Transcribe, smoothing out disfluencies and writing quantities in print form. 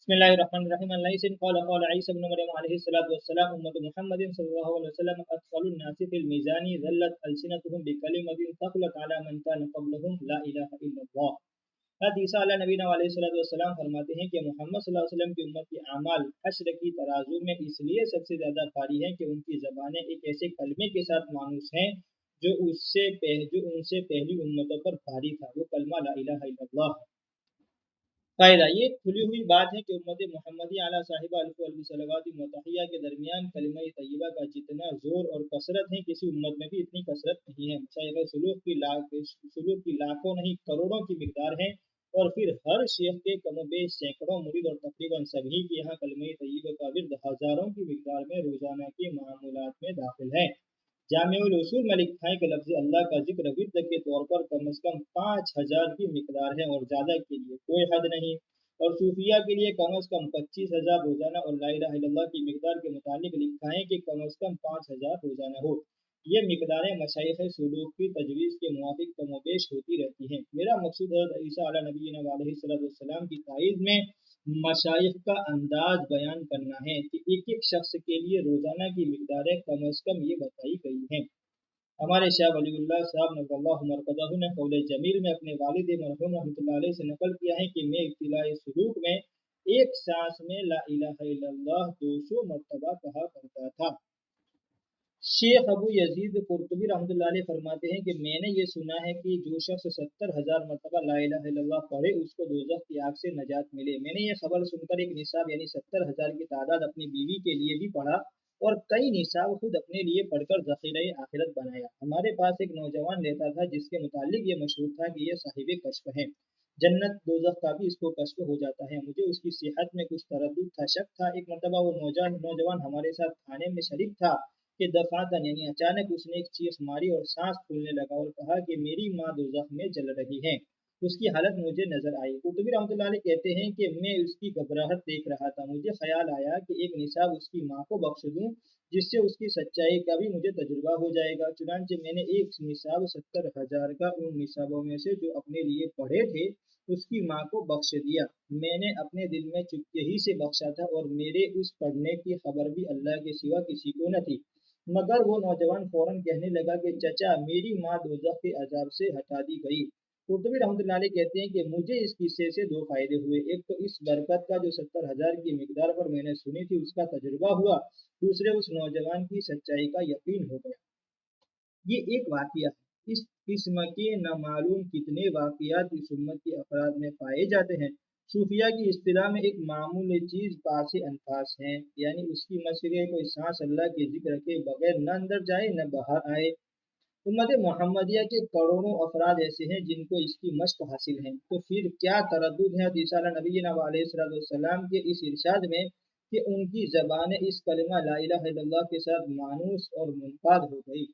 बिस्मिल्लाहिर्रहमानिर्रहीम। अल्लाह क़ाल क़ाल ईसा इब्न मरियम अलैहिस्सलातु वस्सलाम उम्मत मुहम्मदिन सल्लल्लाहु अलैहि वसल्लम अत्क़लुन नासि फ़िल मीज़ानी ज़ल्लत अलसिनतुहुम बिकलिमतिन तख़लत अला मन कान क़ब्लहुम ला इलाहा इल्लल्लाह। हज़रत ईसा अला नबीना अलैहिस्सलातु वस्सलाम फरमाते हैं कि मोहम्मद सल्लल्लाहु अलैहि वसल्लम की उम्मत के अमाल हश्र की तराजू में इसलिए सबसे ज़्यादा भारी हैं कि उनकी ज़बानें एक ऐसे कलमे के साथ मानूस हैं जो उनसे पहली उम्मतों पर भारी था। वो कलमा ला इलाहा इल्लल्लाह। फ़ायदा ये खुली हुई बात है कि उम्मत मुहम्मदी अला साहिबा अलफ़ी सलवात मुतहिया के दरमियान कलिमा तय्यबा का जितना ज़ोर और कसरत है किसी उम्मत में भी इतनी कसरत नहीं है। मशाइख़ सुलूक की लाखों नहीं करोड़ों की मिक़दार है और फिर हर शेख के कमोबेश सैकड़ों मुरीद और तकरीबन सभी के यहाँ कलिमा तय्यबा का विर्द हज़ारों की मिक़दार में रोज़ाना के मामूलात में दाखिल है। जामिउल उसूल में लिखा है कि लफ्ज़ अल्लाह का जिक्र विर्द के तौर पर कम से कम 5000 की मिक़दार है और ज़्यादा के लिए कोई हद नहीं। और सूफिया के लिए कम से कम 25,000 रोज़ाना और ला इलाहा इल्लल्लाह की मिक़दार के मुतालिक लिखा है कि कम से कम 5000 रोज़ाना हो। ये मिक़दारें मशाइख़ सुलूक की तजवीज़ के मुआफ़िक कमोबेश होती रहती हैं। मेरा मकसूद हज़रत ईसा अला नबीना अलैहिस्सलातु वस्सलाम की ताईद में मशाइख़ का अंदाज़ बयान करना है कि एक एक शख्स के लिए रोज़ाना की मिक़दारें कम से कम ये बताई गई हैं। हमारे शाह वलीउल्लाह साहब नज़्ज़रल्लाहु मरक़दहु ने कौल जमील में अपने वालिद मरहूम रहमतुल्लाह अलैह से नकल किया है कि मैं इब्तिदाई सुलूक में एक सांस में ला इलाहा इल्लल्लाह 200 मरतबा कहा करता था। शेख अबू यजीद कुर्तुबी रहमतुल्लाह अलैह फरमाते हैं कि मैंने ये सुना है कि जो शख्स 70,000 मरतबा ला इलाहा इल्लल्लाह पढ़े उसको दोज़ख की आग से नजात मिले। मैंने ये खबर सुनकर एक निसाब यानी 70,000 की तादाद अपनी बीवी के लिए भी पढ़ा और कई निसाब खुद अपने लिए पढ़कर ज़ख़ीरे आखिरत बनाया। हमारे पास एक नौजवान रहता था जिसके मुतालिक ये मशहूर था कि ये साहिब कश्फ है, जन्नत दोज़ख का भी इसको कश्फ हो जाता है। मुझे उसकी सेहत में कुछ तरद्दुद था, शक था। एक मरतबा वो नौजवान हमारे साथ खाने में शरीक था कि दफ़ातन यानी अचानक उसने एक चीख मारी और सांस फूलने लगा और कहा कि मेरी माँ दोज़ख में जल रही है। उसकी हालत मुझे नजर आई। कुतुबी रहमतुल्लाह अलैह कहते हैं कि मैं उसकी घबराहट देख रहा था। मुझे ख्याल आया कि एक निसाब उसकी माँ को बख्श दूं जिससे उसकी सच्चाई का भी मुझे तजुर्बा हो जाएगा। चुनांचे मैंने एक निसाब 70,000 का उन निसाबों में से जो अपने लिए पढ़े थे उसकी माँ को बख्श दिया। मैंने अपने दिल में चुपके ही से बख्शा था और मेरे उस पढ़ने की खबर भी अल्लाह के सिवा किसी को न थी। मगर वो नौजवान फौरन कहने लगा कि चचा मेरी माँ दोज़ख के अजाब से हटा दी गई। कुर्तुबी रहमतुल्लाह अलैह कहते हैं कि मुझे इस किस्से से दो फायदे हुए। एक तो इस बरकत का जो 70,000 की मिकदार पर मैंने सुनी थी उसका तजुर्बा हुआ, दूसरे उस नौजवान की सच्चाई का यकीन हो गया। ये एक वाक़िया है। इस किस्म के नामालूम कितने वाक़ियात इस उम्मत के अफराद में पाए जाते हैं। सूफिया की इस्तिलाह में एक मामूली चीज़ पासे अनफास है, यानी उसकी मशक़ कोई सांस अल्लाह के ज़िक्र के बगैर न अंदर जाए न बाहर आए। उम्मत मुहम्मदिया के करोड़ों अफराद ऐसे हैं जिनको इसकी मश्क हासिल है, तो फिर क्या तरद्दुद है ईसा नबीना अलैहिस्सलाम के इस इरशाद में कि उनकी ज़बान इस कलिमा ला इलाहा इल्लल्लाह के साथ मानूस और मुनक़ाद हो गई।